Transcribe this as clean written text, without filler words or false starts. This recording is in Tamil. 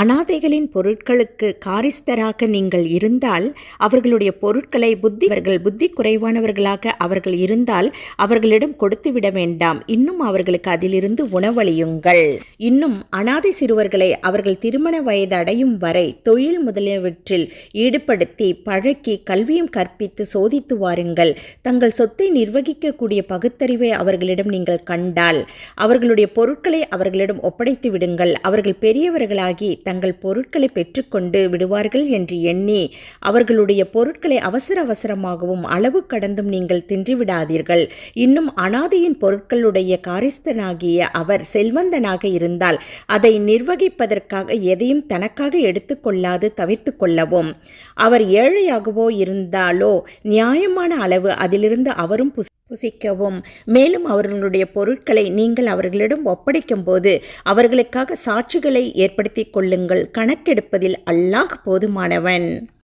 அனாதைகளின் பொருட்களுக்கு காரிஸ்தராக நீங்கள் இருந்தால் அவர்களுடைய பொருட்களை புத்தி குறைவானவர்களாக அவர்கள் இருந்தால் அவர்களிடம் கொடுத்துவிட வேண்டாம். இன்னும் அவர்களுக்கு அதிலிருந்து உணவளியுங்கள். இன்னும் அனாதை சிறுவர்களை அவர்கள் திருமண வயது அடையும் வரை தொழில் முதலியவற்றில் ஈடுபடுத்தி பழக்கி கல்வியும் கற்பித்து சோதித்து வாருங்கள். தங்கள் சொத்தை நிர்வகிக்கக்கூடிய பகுத்தறிவை அவர்களிடம் நீங்கள் கண்டால் அவர்களுடைய பொருட்களை அவர்களிடம் ஒப்படைத்து விடுங்கள். அவர்கள் பெரியவர்களாகி தங்கள் பொருட்களை பெற்றுக்கொண்டு விடுவார்கள் என்று எண்ணி அவர்களுடைய பொருட்களை அவசரமாகவும் அளவு கடந்தும் நீங்கள் தின்றுவிடாதீர்கள். இன்னும் அனாதையின் பொருட்களுடைய காரிஸ்தனாகிய அவர் செல்வந்தனாக இருந்தால் அதை நிர்வகிப்பதற்காக எதையும் தனக்காக எடுத்துக்கொள்ளாது தவிர்த்து கொள்ளவும். அவர் ஏழையாகவோ இருந்தாலோ நியாயமான அளவு அதிலிருந்து அவரும் புசிக்கவும். மேலும் அவர்களுடைய பொருட்களை நீங்கள் அவர்களிடம் ஒப்படைக்கும் போது அவர்களுக்காக சாட்சிகளை ஏற்படுத்திக் கொள்ளுங்கள். கணக்கெடுப்பதில் அல்லாஹ் போதுமானவன்.